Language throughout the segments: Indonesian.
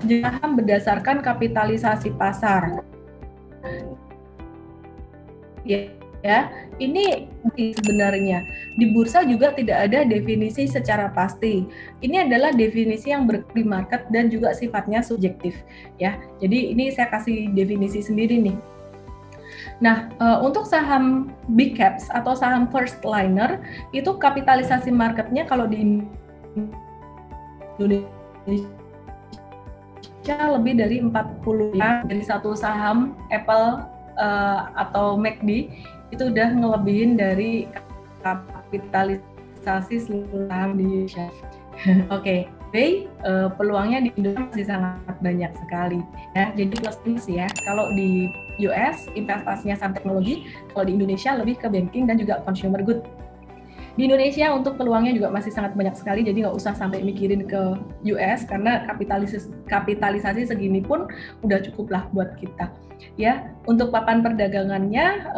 saham berdasarkan kapitalisasi pasar. Ya, ini sebenarnya di bursa juga tidak ada definisi secara pasti. Ini adalah definisi yang berlaku di market dan juga sifatnya subjektif, ya. Jadi ini saya kasih definisi sendiri nih. Nah, untuk saham big caps atau saham first liner itu kapitalisasi marketnya kalau di Indonesia lebih dari 40 ya. Dari satu saham Apple atau McD itu udah ngelebihin dari kapitalisasi seluruh saham di Indonesia. Oke, peluangnya di Indonesia masih sangat banyak sekali ya. Jadi plus minus ya. Kalau di US investasinya saham teknologi, kalau di Indonesia lebih ke banking dan juga consumer good. Di Indonesia untuk peluangnya juga masih sangat banyak sekali, jadi nggak usah sampai mikirin ke US karena kapitalisasi segini pun udah cukup lah buat kita. Ya, untuk papan perdagangannya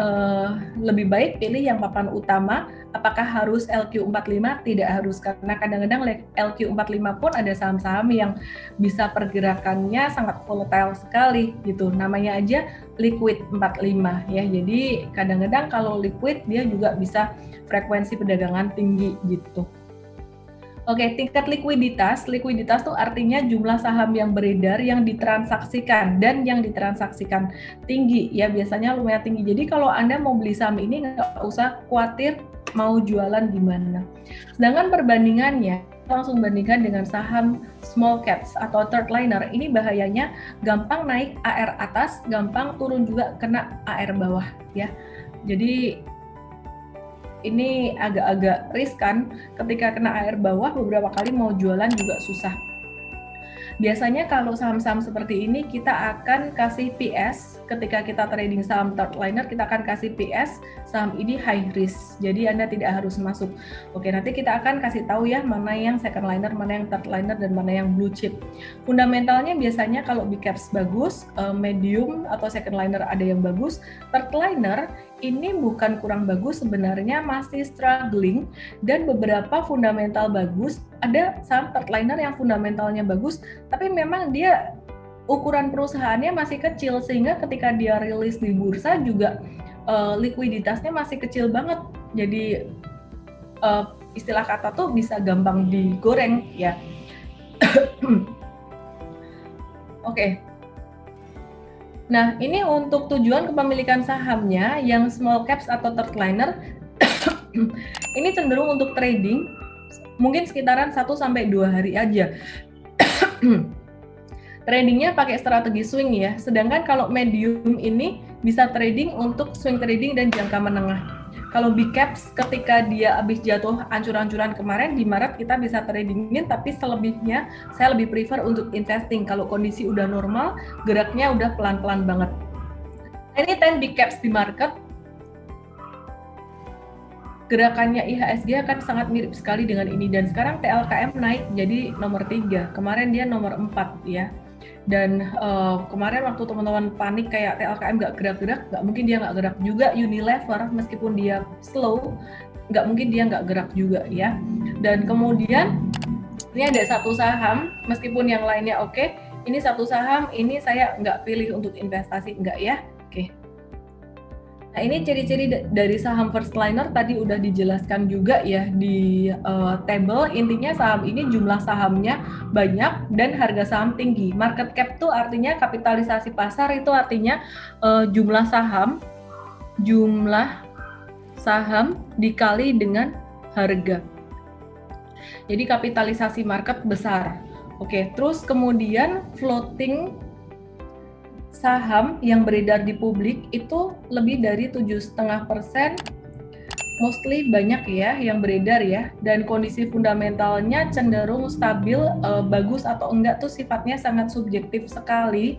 lebih baik pilih yang papan utama. Apakah harus LQ45? Tidak harus, karena kadang-kadang LQ45 pun ada saham-saham yang bisa pergerakannya sangat volatile sekali gitu. Namanya aja liquid 45 ya. Jadi kadang-kadang kalau liquid dia juga bisa frekuensi perdagangan tinggi gitu. Oke, tingkat likuiditas tuh artinya jumlah saham yang beredar yang ditransaksikan dan yang ditransaksikan tinggi ya, biasanya lumayan tinggi. Jadi kalau Anda mau beli saham ini nggak usah khawatir mau jualan gimana. Sedangkan perbandingannya langsung bandingkan dengan saham small caps atau third liner. Ini bahayanya gampang naik AR atas, gampang turun juga kena AR bawah ya. Jadi ini agak-agak riskan, ketika kena air bawah beberapa kali mau jualan juga susah. Biasanya kalau saham-saham seperti ini kita akan kasih PS, ketika kita trading saham third liner kita akan kasih PS, saham ini high risk, jadi Anda tidak harus masuk. Oke, nanti kita akan kasih tahu ya mana yang second liner, mana yang third liner, dan mana yang blue chip. Fundamentalnya biasanya kalau big caps bagus, medium atau second liner ada yang bagus, third liner ini bukan kurang bagus, sebenarnya masih struggling, dan beberapa fundamental bagus. Ada saham third liner yang fundamentalnya bagus, tapi memang dia ukuran perusahaannya masih kecil, sehingga ketika dia rilis di bursa juga likuiditasnya masih kecil banget. Jadi istilah kata tuh bisa gampang digoreng ya. Oke. Nah, ini untuk tujuan kepemilikan sahamnya yang small caps atau third liner ini cenderung untuk trading mungkin sekitaran 1-2 hari aja. Tradingnya pakai strategi swing ya, sedangkan kalau medium ini bisa trading untuk swing trading dan jangka menengah. Kalau big caps ketika dia habis jatuh ancur-ancuran kemarin di Maret kita bisa tradingin, tapi selebihnya saya lebih prefer untuk investing. Kalau kondisi udah normal, geraknya udah pelan-pelan banget. Ini 10 big caps di market. Gerakannya IHSG akan sangat mirip sekali dengan ini, dan sekarang TLKM naik jadi nomor 3. Kemarin dia nomor 4 ya. Dan kemarin waktu teman-teman panik kayak TLKM nggak gerak-gerak, nggak mungkin dia nggak gerak juga. Unilever meskipun dia slow, nggak mungkin dia nggak gerak juga ya. Dan kemudian ini ada satu saham, meskipun yang lainnya oke, ini satu saham ini saya nggak pilih untuk investasi, nggak ya. Oke. Nah, ini ciri-ciri dari saham first liner tadi udah dijelaskan juga ya di table. Intinya saham ini jumlah sahamnya banyak dan harga saham tinggi. Market cap itu artinya kapitalisasi pasar, itu artinya jumlah saham dikali dengan harga. Jadi kapitalisasi market besar. Oke, terus kemudian floating saham yang beredar di publik itu lebih dari 7,5%, mostly banyak ya yang beredar ya, dan kondisi fundamentalnya cenderung stabil, bagus atau enggak tuh sifatnya sangat subjektif sekali.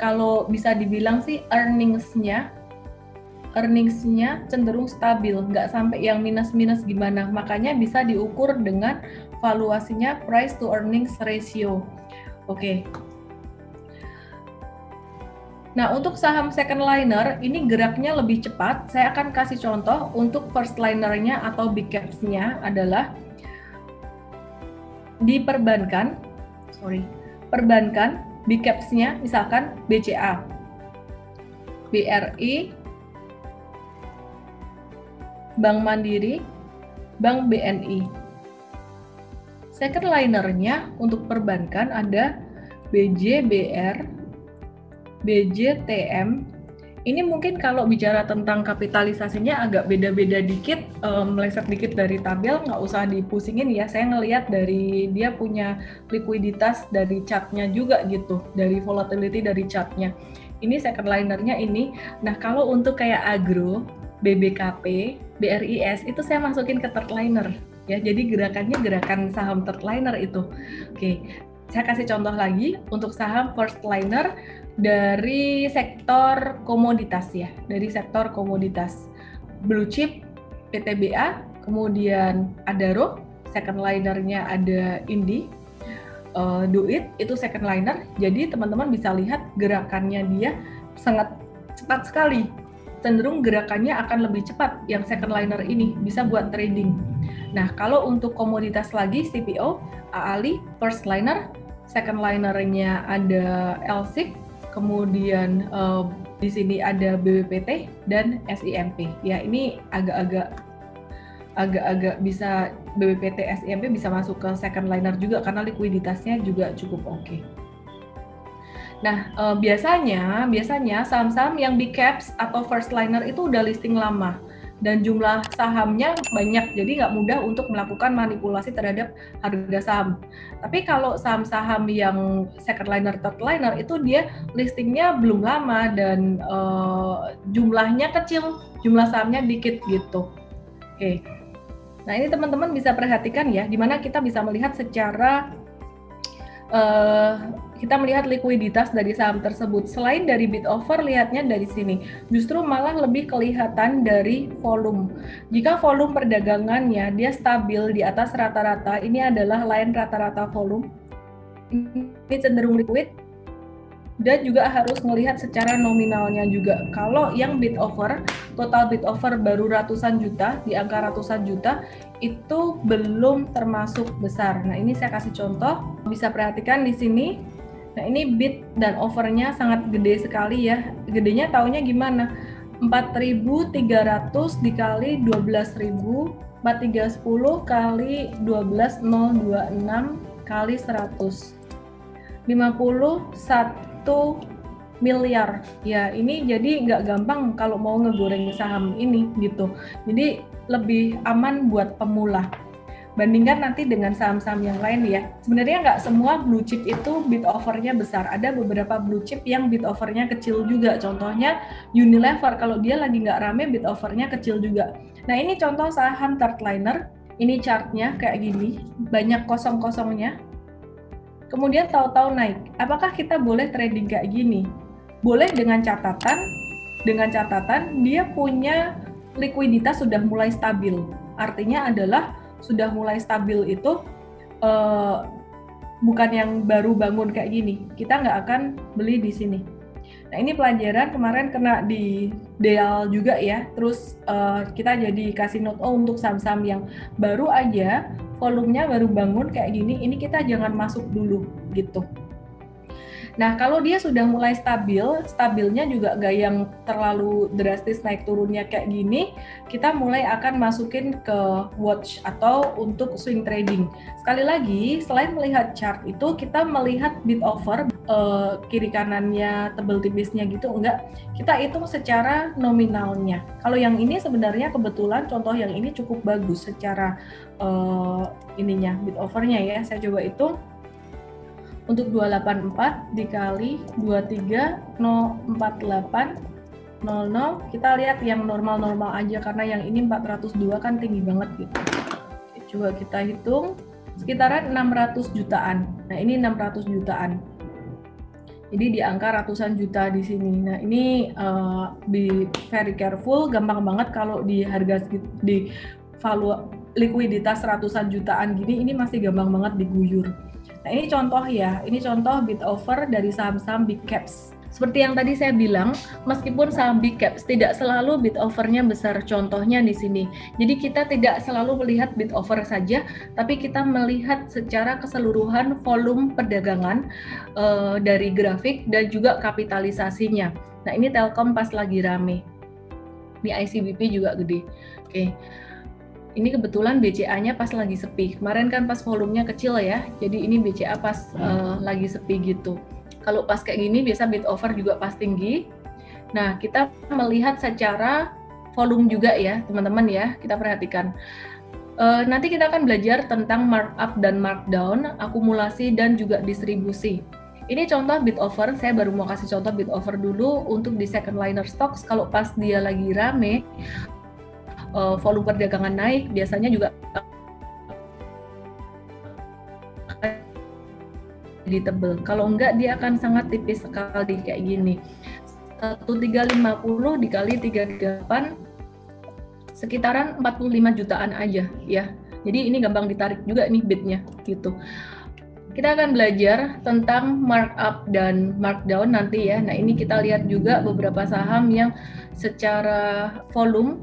Kalau bisa dibilang sih earningsnya cenderung stabil, nggak sampai yang minus-minus gimana, makanya bisa diukur dengan valuasinya price to earnings ratio. Oke. Nah, untuk saham second liner, ini geraknya lebih cepat. Saya akan kasih contoh. Untuk first linernya atau big caps-nya adalah di perbankan, big caps-nya misalkan BCA, BRI, Bank Mandiri, Bank BNI. Second liner-nya untuk perbankan ada BJBR, BJTM. Ini mungkin kalau bicara tentang kapitalisasinya agak beda-beda dikit, meleset dikit dari tabel, nggak usah dipusingin ya. Saya ngelihat dari dia punya likuiditas dari chartnya juga gitu, dari volatility dari chartnya. Ini second liner-nya ini. Nah kalau untuk kayak agro, BBKP, BRIS itu saya masukin ke third liner ya. Jadi gerakannya gerakan saham third liner itu. Oke, saya kasih contoh lagi untuk saham first liner dari sektor komoditas ya, dari sektor komoditas. Blue Chip, PTBA, kemudian Adaro, second linernya ada Indi, Duit itu second liner. Jadi teman-teman bisa lihat gerakannya dia sangat cepat sekali. Cenderung gerakannya akan lebih cepat yang second liner ini, bisa buat trading. Nah, kalau untuk komoditas lagi CPO, AALI, first liner, second linernya ada LSIG, kemudian di sini ada BBPT dan SIMP. Ya, ini agak-agak bisa BBPT, SIMP bisa masuk ke second liner juga karena likuiditasnya juga cukup oke. Nah, biasanya saham-saham yang big caps atau first liner itu udah listing lama dan jumlah sahamnya banyak, jadi nggak mudah untuk melakukan manipulasi terhadap harga saham. Tapi kalau saham-saham yang second liner, third liner itu dia listingnya belum lama dan jumlahnya kecil, jumlah sahamnya dikit gitu. Oke. Nah, ini teman-teman bisa perhatikan ya, di mana kita bisa melihat secara kita melihat likuiditas dari saham tersebut. Selain dari bid offer, lihatnya dari sini justru malah lebih kelihatan dari volume. Jika volume perdagangannya dia stabil di atas rata-rata, ini adalah line rata-rata volume, ini cenderung liquid. Dan juga harus melihat secara nominalnya juga. Kalau yang bid offer, total bid offer baru ratusan juta, di angka ratusan juta, itu belum termasuk besar. Nah, ini saya kasih contoh, bisa perhatikan di sini. Nah, ini bid dan offernya sangat gede sekali ya. Gedenya taunya gimana? 4.300 dikali 12.000, 4.310 kali 12.026 kali 100. 51 miliar ya. Ini jadi nggak gampang kalau mau ngegoreng saham ini gitu, jadi lebih aman buat pemula. Bandingkan nanti dengan saham-saham yang lain ya. Sebenarnya nggak semua blue chip itu bid offernya besar, ada beberapa blue chip yang bid offernya kecil juga. Contohnya Unilever, kalau dia lagi nggak rame bid offernya kecil juga. Nah, ini contoh saham third liner. Ini chartnya kayak gini, banyak kosong-kosongnya. Kemudian tahu-tahu naik. Apakah kita boleh trading kayak gini? Boleh dengan catatan dia punya likuiditas sudah mulai stabil. Artinya adalah sudah mulai stabil itu bukan yang baru bangun kayak gini. Kita nggak akan beli di sini. Nah, ini pelajaran kemarin kena di DEAL juga ya. Terus kita jadi kasih note untuk saham-saham yang baru aja, volumenya baru bangun kayak gini, ini kita jangan masuk dulu gitu. Nah, kalau dia sudah mulai stabilnya juga nggak yang terlalu drastis naik turunnya kayak gini, kita mulai akan masukin ke watch atau untuk swing trading. Sekali lagi, selain melihat chart itu, kita melihat bid offer, kiri kanannya tebel tipisnya gitu, enggak. Kita hitung secara nominalnya. Kalau yang ini sebenarnya kebetulan contoh yang ini cukup bagus secara ininya, bid offernya ya. Saya coba hitung. Untuk 284 dikali 23.048.00, kita lihat yang normal-normal aja karena yang ini 402 kan tinggi banget gitu. Oke, coba kita hitung sekitaran 600 jutaan. Nah, ini 600 jutaan. Jadi di angka ratusan juta di sini. Nah, ini be very careful, gampang banget kalau di harga di likuiditas ratusan jutaan gini, ini masih gampang banget diguyur. Nah, ini contoh ya, ini contoh bid offer dari saham-saham big caps. Seperti yang tadi saya bilang, meskipun saham big caps tidak selalu bid offer-nya besar, contohnya di sini. Jadi kita tidak selalu melihat bid offer saja, tapi kita melihat secara keseluruhan volume perdagangan dari grafik dan juga kapitalisasinya. Nah, ini Telkom pas lagi rame. Di ICBP juga gede. Oke. Ini kebetulan BCA-nya pas lagi sepi. Kemarin kan pas volumenya kecil ya, jadi ini BCA pas lagi sepi gitu. Kalau pas kayak gini biasa bid offer juga pas tinggi. Nah, kita melihat secara volume juga ya, teman-teman ya, kita perhatikan. Nanti kita akan belajar tentang markup dan markdown, akumulasi dan juga distribusi. Ini contoh bid offer, saya baru mau kasih contoh bid offer dulu untuk di second liner stocks. Kalau pas dia lagi rame, volume perdagangan naik, biasanya juga jadi tebel. Kalau enggak dia akan sangat tipis sekali kayak gini. 1350 dikali 38 sekitaran 45 jutaan aja ya. Jadi ini gampang ditarik juga nih bidnya gitu. Kita akan belajar tentang markup dan markdown nanti ya. Nah, ini kita lihat juga beberapa saham yang secara volume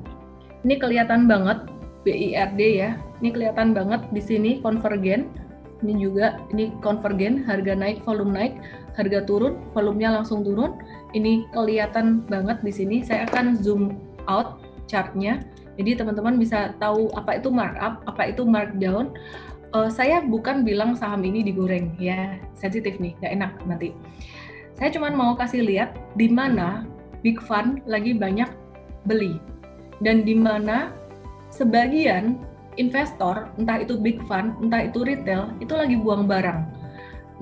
ini kelihatan banget BIRD ya. Ini kelihatan banget di sini konvergen. Ini juga, ini konvergen, harga naik, volume naik, harga turun, volumenya langsung turun. Ini kelihatan banget di sini. Saya akan zoom out chartnya. Jadi teman-teman bisa tahu apa itu markup, apa itu markdown. Saya bukan bilang saham ini digoreng ya, sensitif nih, nggak enak nanti. Saya cuma mau kasih lihat di mana big fund lagi banyak beli dan di mana sebagian investor, entah itu big fund, entah itu retail, itu lagi buang barang.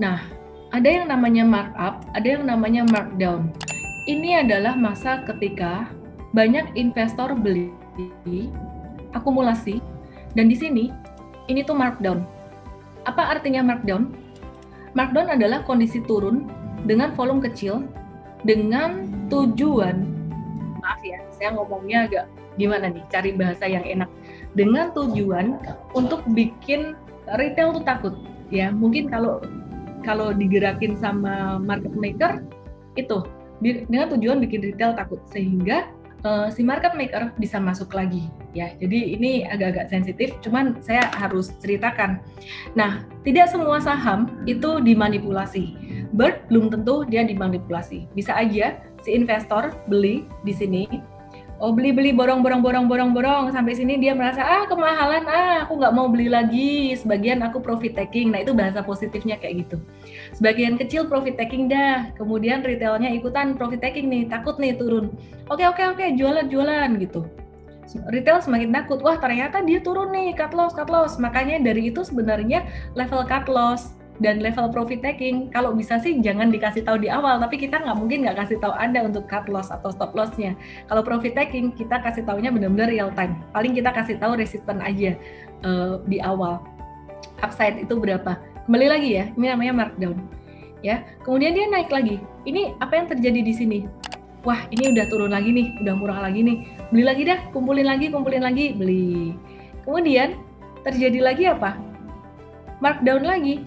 Nah, ada yang namanya markup, ada yang namanya markdown. Ini adalah masa ketika banyak investor beli, akumulasi, dan di sini, ini tuh markdown. Apa artinya markdown? Markdown adalah kondisi turun dengan volume kecil, dengan tujuan, maaf ya, saya ngomongnya agak gimana nih, cari bahasa yang enak, dengan tujuan untuk bikin retail tuh takut ya. Mungkin kalau digerakin sama market maker itu dengan tujuan bikin retail takut sehingga si market maker bisa masuk lagi ya. Jadi ini agak-agak sensitif, cuman saya harus ceritakan. Nah, tidak semua saham itu dimanipulasi. Bird belum tentu dia dimanipulasi. Bisa aja si investor beli di sini, beli borong sampai sini dia merasa kemahalan, aku nggak mau beli lagi, sebagian aku profit taking. Nah, itu bahasa positifnya kayak gitu. Sebagian kecil profit taking dah, kemudian retailnya ikutan profit taking nih, takut nih turun. Oke, jualan gitu. Retail semakin takut, wah ternyata dia turun nih, cut loss. Makanya dari itu sebenarnya level cut loss dan level profit taking, kalau bisa sih jangan dikasih tahu di awal, tapi kita mungkin nggak kasih tahu Anda untuk cut loss atau stop loss-nya. Kalau profit taking, kita kasih taunya benar-benar real time. Paling kita kasih tahu resisten aja di awal. Upside itu berapa? Kembali lagi ya, ini namanya markdown. Ya, kemudian dia naik lagi. Ini apa yang terjadi di sini? Wah, ini udah turun lagi nih, udah murah lagi nih. Beli lagi dah, kumpulin lagi, beli. Kemudian terjadi lagi apa? Markdown lagi.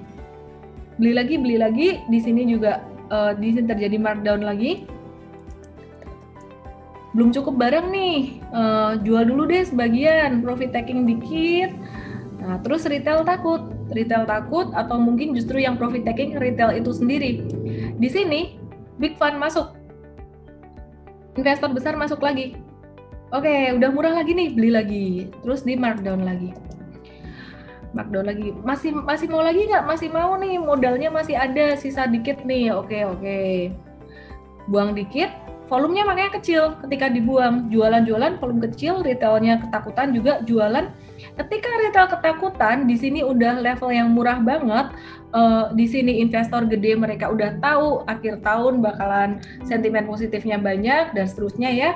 Beli lagi, di sini juga di sini terjadi markdown lagi. Belum cukup barang nih, jual dulu deh sebagian, profit taking dikit. Nah, terus retail takut atau mungkin justru yang profit taking retail itu sendiri. Di sini big fund masuk, investor besar masuk lagi. Oke, udah murah lagi nih, beli lagi, terus di markdown lagi. Masih mau lagi nggak? Masih mau nih, modalnya masih ada, sisa dikit nih. Oke. Buang dikit, volumenya makanya kecil. Ketika dibuang, jualan, volume kecil, retailnya ketakutan juga jualan. Ketika retail ketakutan, di sini udah level yang murah banget. Di sini investor gede, mereka udah tahu akhir tahun bakalan sentimen positifnya banyak dan seterusnya ya.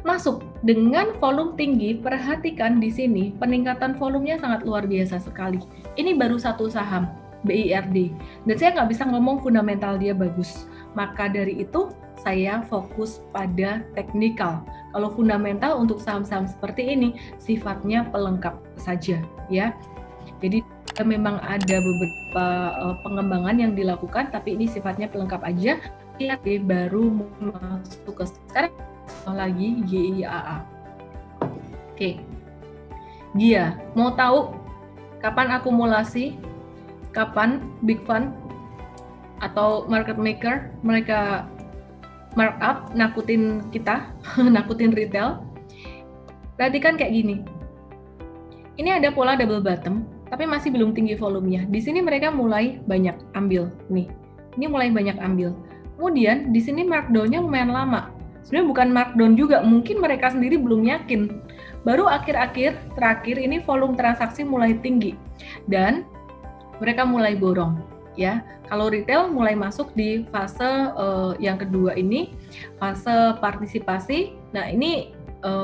Masuk dengan volume tinggi, perhatikan di sini peningkatan volumenya sangat luar biasa sekali. Ini baru satu saham, BIRD, dan saya nggak bisa ngomong fundamental dia bagus. Maka dari itu saya fokus pada teknikal. Kalau fundamental untuk saham-saham seperti ini sifatnya pelengkap saja ya. Jadi memang ada beberapa pengembangan yang dilakukan, tapi ini sifatnya pelengkap aja. baru masuk ke sekarang lagi GIAA. Oke. Gia, mau tahu kapan akumulasi, kapan big fund atau market maker mereka markup, nakutin kita, nakutin retail? Perhatikan kayak gini. Ini ada pola double bottom, tapi masih belum tinggi volumenya. Di sini mereka mulai banyak ambil nih. Ini mulai banyak ambil. Kemudian di sini markdown-nya lumayan lama. Sebenarnya bukan markdown juga, mungkin mereka sendiri belum yakin. Baru akhir-akhir terakhir ini volume transaksi mulai tinggi dan mereka mulai borong. Ya, kalau retail mulai masuk di fase yang kedua ini, fase partisipasi. Nah, ini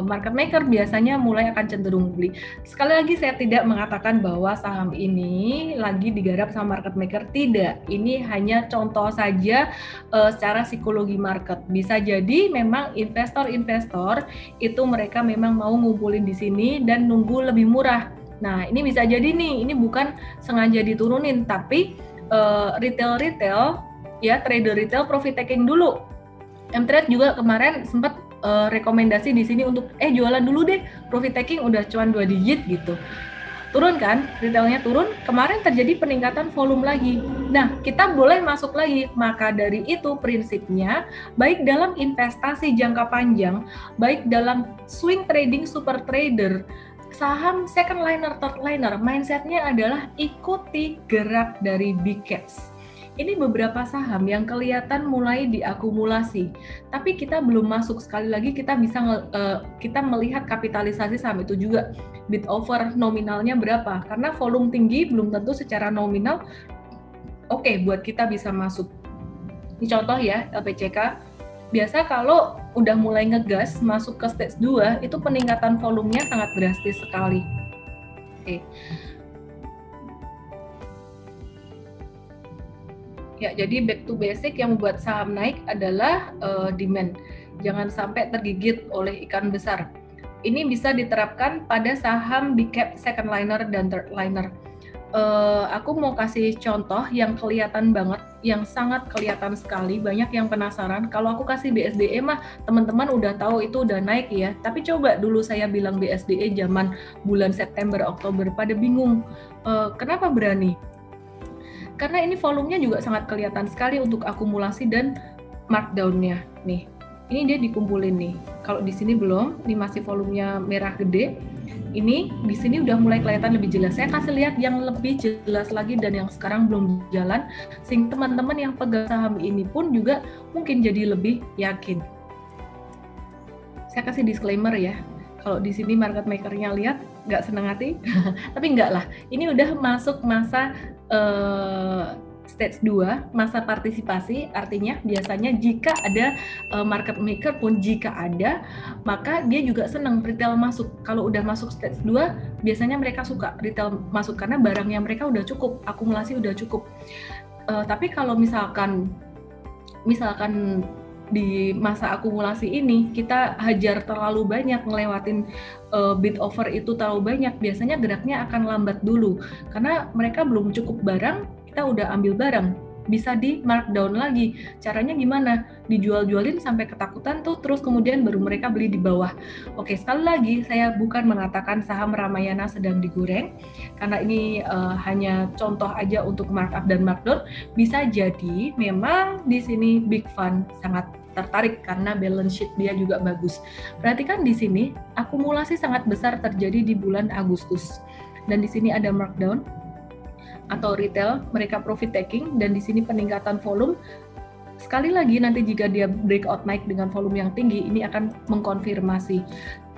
market maker biasanya mulai akan cenderung beli. Sekali lagi saya tidak mengatakan bahwa saham ini lagi digarap sama market maker, tidak. Ini hanya contoh saja secara psikologi market. Bisa jadi memang investor-investor itu mereka memang mau ngumpulin di sini dan nunggu lebih murah. Nah, ini bisa jadi nih, ini bukan sengaja diturunin, tapi retail ya, trader retail profit taking dulu. M-Trade juga kemarin sempat rekomendasi di sini untuk jualan dulu deh, profit taking udah cuan 2 digit gitu. Turun kan, retailnya turun, kemarin terjadi peningkatan volume lagi. Nah, kita boleh masuk lagi. Maka dari itu prinsipnya, baik dalam investasi jangka panjang, baik dalam swing trading super trader, saham second liner, third liner, mindsetnya adalah ikuti gerak dari big caps. Ini beberapa saham yang kelihatan mulai diakumulasi, tapi kita belum masuk. Sekali lagi kita bisa kita melihat kapitalisasi saham itu juga, bid over nominalnya berapa, karena volume tinggi belum tentu secara nominal oke buat kita bisa masuk. Ini contoh ya, LPCK. Biasa kalau udah mulai ngegas masuk ke stage 2, itu peningkatan volumenya sangat drastis sekali. Oke. Ya, jadi back to basic yang membuat saham naik adalah demand. Jangan sampai tergigit oleh ikan besar. Ini bisa diterapkan pada saham big cap, second liner, dan third liner. Aku mau kasih contoh yang kelihatan banget, yang sangat kelihatan sekali. Banyak yang penasaran. Kalau aku kasih BSDE mah teman-teman udah tahu itu udah naik ya. Tapi coba dulu saya bilang BSDE zaman bulan September, Oktober, pada bingung. Kenapa berani? Karena ini volumenya juga sangat kelihatan sekali untuk akumulasi dan markdown-nya nih. Ini dia dikumpulin nih. Kalau di sini belum, ini masih volumenya merah gede. Ini di sini udah mulai kelihatan lebih jelas. Saya kasih lihat yang lebih jelas lagi dan yang sekarang belum jalan, sehingga teman-teman yang pegang saham ini pun juga mungkin jadi lebih yakin. Saya kasih disclaimer ya. Kalau di sini market maker-nya lihat nggak senang hati, tapi nggak lah. Ini udah masuk masa stage 2, masa partisipasi. Artinya biasanya jika ada market maker pun jika ada, maka dia juga senang retail masuk. Kalau udah masuk stage 2, biasanya mereka suka retail masuk karena barangnya mereka udah cukup, akumulasi udah cukup. Tapi kalau misalkan di masa akumulasi ini kita hajar terlalu banyak, ngelewatin bid over itu terlalu banyak, biasanya geraknya akan lambat dulu karena mereka belum cukup barang, kita udah ambil barang, bisa di markdown lagi. Caranya gimana? Dijual-jualin sampai ketakutan tuh, terus kemudian baru mereka beli di bawah. Oke, sekali lagi saya bukan mengatakan saham Ramayana sedang digoreng, karena ini hanya contoh aja untuk markup dan markdown. Bisa jadi memang di sini big fund sangat tertarik karena balance sheet dia juga bagus. Perhatikan di sini akumulasi sangat besar terjadi di bulan Agustus, dan di sini ada markdown atau retail mereka profit taking, dan di sini peningkatan volume. Sekali lagi nanti jika dia breakout naik dengan volume yang tinggi, ini akan mengkonfirmasi.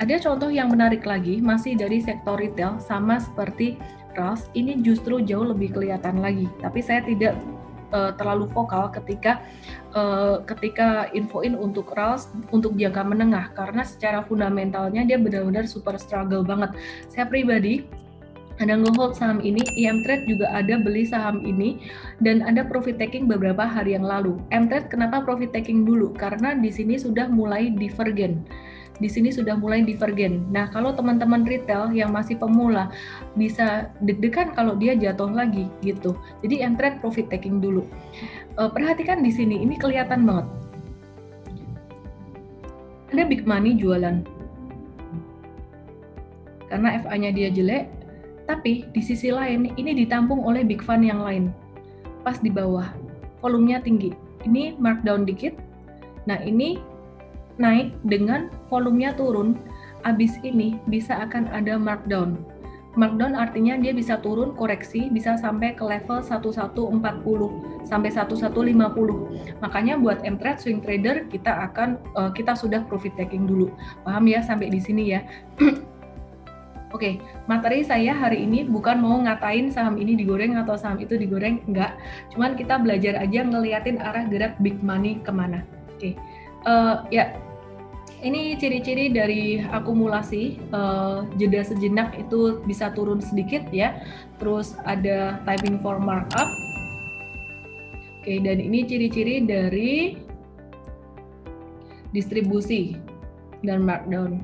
Ada contoh yang menarik lagi masih dari sektor retail sama seperti RALS, ini justru jauh lebih kelihatan lagi, tapi saya tidak terlalu vokal ketika infoin untuk RALS untuk jangka menengah, karena secara fundamentalnya dia benar-benar super struggle banget. Saya pribadi ada nge-hold saham ini, M-Trade juga ada beli saham ini, dan ada profit taking beberapa hari yang lalu. M-Trade kenapa profit taking dulu? Karena di sini sudah mulai divergen. di sini sudah mulai divergen. Nah, kalau teman-teman retail yang masih pemula bisa deg-degan kalau dia jatuh lagi gitu. Jadi entry profit taking dulu. Perhatikan di sini, ini kelihatan banget. Ada big money jualan. Karena FA-nya dia jelek, tapi di sisi lain ini ditampung oleh big fund yang lain. Pas di bawah, volumenya tinggi. Ini markdown dikit. Nah, ini naik dengan volumenya turun. Abis ini bisa akan ada markdown. Markdown artinya dia bisa turun koreksi, bisa sampai ke level 1140 sampai 1150. Makanya buat M-Trade swing trader kita sudah profit taking dulu. Paham ya sampai di sini ya? Oke, materi saya hari ini bukan mau ngatain saham ini digoreng atau saham itu digoreng, enggak. Cuman kita belajar aja ngeliatin arah gerak big money kemana. Oke, ya ini ciri-ciri dari akumulasi, jeda sejenak itu bisa turun sedikit ya. Terus ada timing for markup. Oke, dan ini ciri-ciri dari distribusi dan markdown.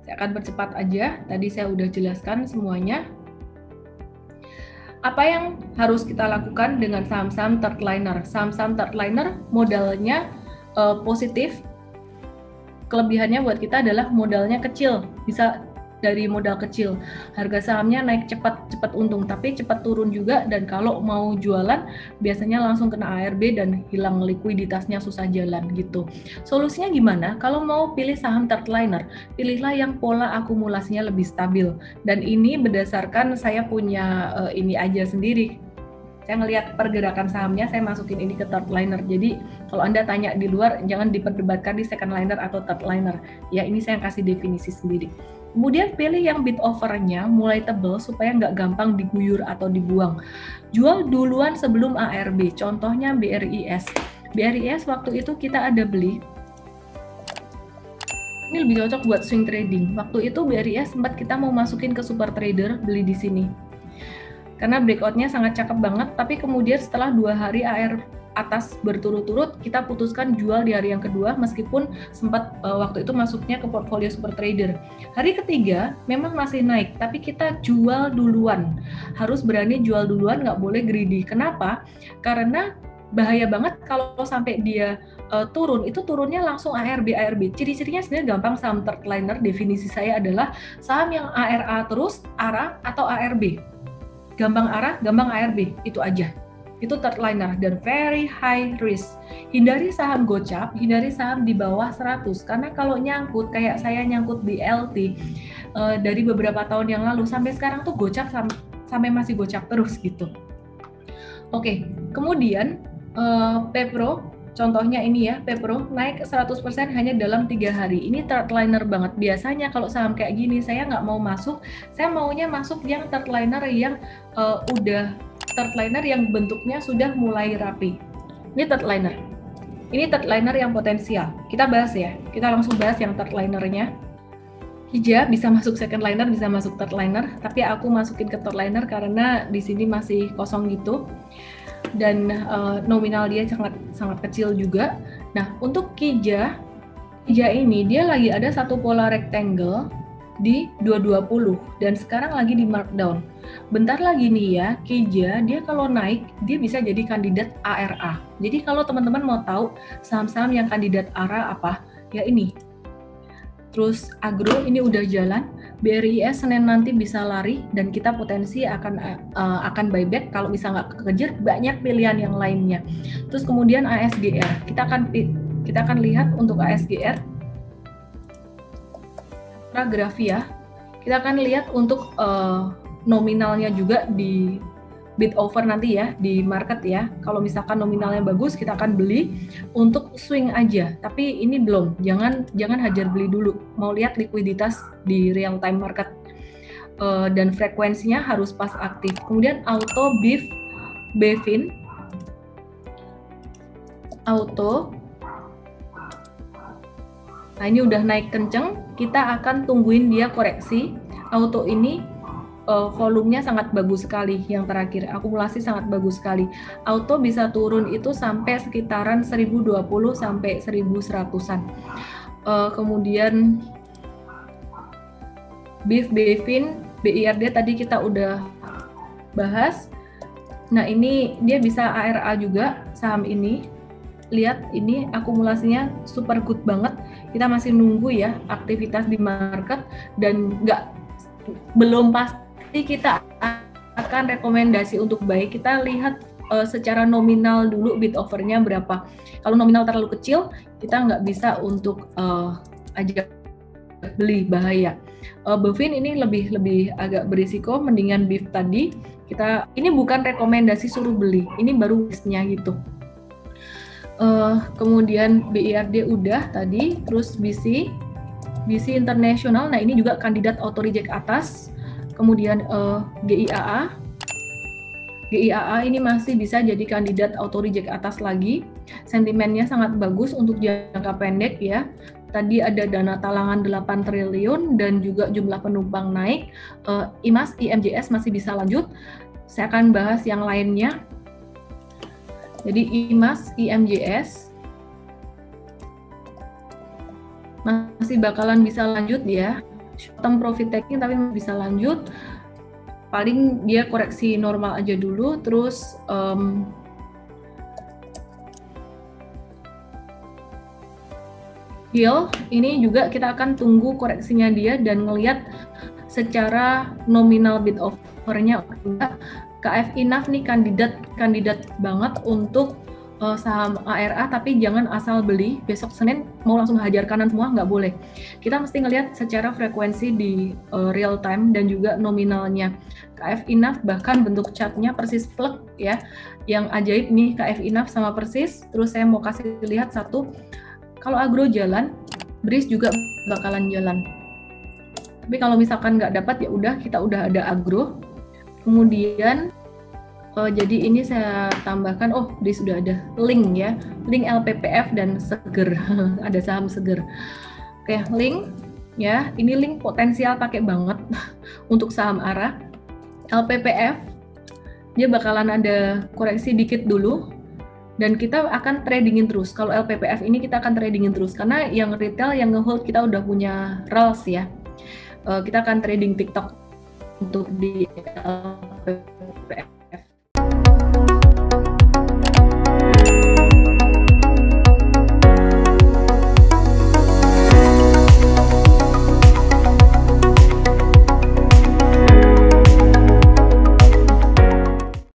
Saya akan percepat aja, tadi saya udah jelaskan semuanya. Apa yang harus kita lakukan dengan saham-saham third liner? Saham-saham third liner modalnya positif. Kelebihannya buat kita adalah modalnya kecil, bisa dari modal kecil. Harga sahamnya naik cepat untung, tapi cepat turun juga, dan kalau mau jualan biasanya langsung kena ARB dan hilang likuiditasnya, susah jalan gitu. Solusinya gimana? Kalau mau pilih saham third liner, pilihlah yang pola akumulasinya lebih stabil. Dan ini berdasarkan saya punya ini aja sendiri. Saya ngelihat pergerakan sahamnya, saya masukin ini ke third liner. Jadi kalau Anda tanya di luar, jangan diperdebatkan di second liner atau third liner. Ya, ini saya kasih definisi sendiri. Kemudian pilih yang bid offer-nya mulai tebal supaya nggak gampang diguyur atau dibuang. Jual duluan sebelum ARB, contohnya BRIS. BRIS waktu itu kita ada beli. Ini lebih cocok buat swing trading. Waktu itu BRIS sempat kita mau masukin ke super trader, beli di sini. Karena breakout-nya sangat cakep banget, tapi kemudian setelah 2 hari AR atas berturut-turut, kita putuskan jual di hari yang kedua, meskipun sempat waktu itu masuknya ke portfolio super trader. Hari ketiga memang masih naik, tapi kita jual duluan. Harus berani jual duluan, nggak boleh greedy. Kenapa? Karena bahaya banget kalau sampai dia turun, itu turunnya langsung ARB. Ciri-cirinya sebenarnya gampang saham third liner, definisi saya adalah saham yang ARA terus, ARA atau ARB. Gampang arah, gampang ARB, itu aja. Itu third liner dan very high risk. Hindari saham gocap, hindari saham di bawah 100, karena kalau nyangkut, kayak saya nyangkut di LT dari beberapa tahun yang lalu, sampai sekarang tuh gocap sampai masih gocap terus gitu. Oke, kemudian Pepro, contohnya ini ya, Pepro naik 100% hanya dalam 3 hari. Ini third liner banget. Biasanya kalau saham kayak gini, saya nggak mau masuk. Saya maunya masuk yang third liner yang third liner yang bentuknya sudah mulai rapi. Ini third liner. Ini third liner yang potensial. Kita bahas ya. Kita langsung bahas yang third linernya. Hija bisa masuk second liner, bisa masuk third liner. Tapi aku masukin ke third liner karena di sini masih kosong gitu. Dan nominal dia sangat kecil juga. Nah, untuk Kija ini dia lagi ada satu pola rectangle di 220 dan sekarang lagi di markdown. Bentar lagi nih ya, Kija dia kalau naik dia bisa jadi kandidat ARA. Jadi kalau teman-teman mau tahu saham-saham yang kandidat ARA apa? Ya ini. Terus Agro ini udah jalan, BRIS Senin nanti bisa lari dan kita potensi akan buyback kalau bisa nggak kekejar, banyak pilihan yang lainnya. Terus kemudian ASGR, kita akan lihat untuk ASGR grafia, kita akan lihat untuk nominalnya juga di bid over nanti ya di market ya. Kalau misalkan nominalnya bagus, kita akan beli untuk swing aja. Tapi ini belum, jangan hajar beli dulu. Mau lihat likuiditas di real time market dan frekuensinya harus pas aktif. Kemudian auto Bevin, auto. Nah ini udah naik kenceng, kita akan tungguin dia koreksi. Auto ini volumenya sangat bagus sekali, yang terakhir akumulasi sangat bagus sekali. Auto bisa turun itu sampai sekitaran 1020 sampai 1100-an. kemudian BIF, BIFIN, BIRD tadi kita udah bahas. Nah ini dia bisa ARA juga saham ini. Lihat ini akumulasinya super good banget. Kita masih nunggu ya aktivitas di market dan belum pasti kita akan rekomendasi untuk buy. Kita lihat secara nominal dulu bid offernya berapa. Kalau nominal terlalu kecil kita nggak bisa untuk ajak beli, bahaya. BIFIN ini lebih agak berisiko, mendingan BIF tadi. Ini bukan rekomendasi suruh beli, ini baru listnya gitu. Kemudian BIRD udah tadi, terus BC International. Nah ini juga kandidat auto reject atas. Kemudian GIAA ini masih bisa jadi kandidat auto reject atas lagi. Sentimennya sangat bagus untuk jangka pendek ya. Tadi ada dana talangan 8 triliun dan juga jumlah penumpang naik. IMAS, IMJS masih bisa lanjut. Saya akan bahas yang lainnya. Jadi IMAS, IMJS masih bakalan bisa lanjut ya. Short term profit taking tapi bisa lanjut. Paling dia koreksi normal aja dulu, terus HIL ini juga kita akan tunggu koreksinya dia dan ngelihat secara nominal bid offernya. KF Inaf nih kandidat banget untuk saham ARA, tapi jangan asal beli besok Senin mau langsung hajar kanan semua, nggak boleh. Kita mesti ngelihat secara frekuensi di real time dan juga nominalnya. KF Inaf bahkan bentuk chartnya persis plek ya, yang ajaib nih KF Inaf sama persis. Terus saya mau kasih lihat satu, kalau agro jalan, BRIS juga bakalan jalan. Tapi kalau misalkan nggak dapat ya udah, kita udah ada agro. Kemudian jadi ini saya tambahkan, BRIS sudah ada link ya, link LPPF dan Seger. Ada saham Seger. Oke, link ya, ini link potensial pakai banget untuk saham ARA. LPPF dia bakalan ada koreksi dikit dulu dan kita akan tradingin terus. Kalau LPPF ini kita akan tradingin terus karena yang retail yang ngehold kita udah punya RALS ya. Kita akan trading TikTok untuk di LPPF.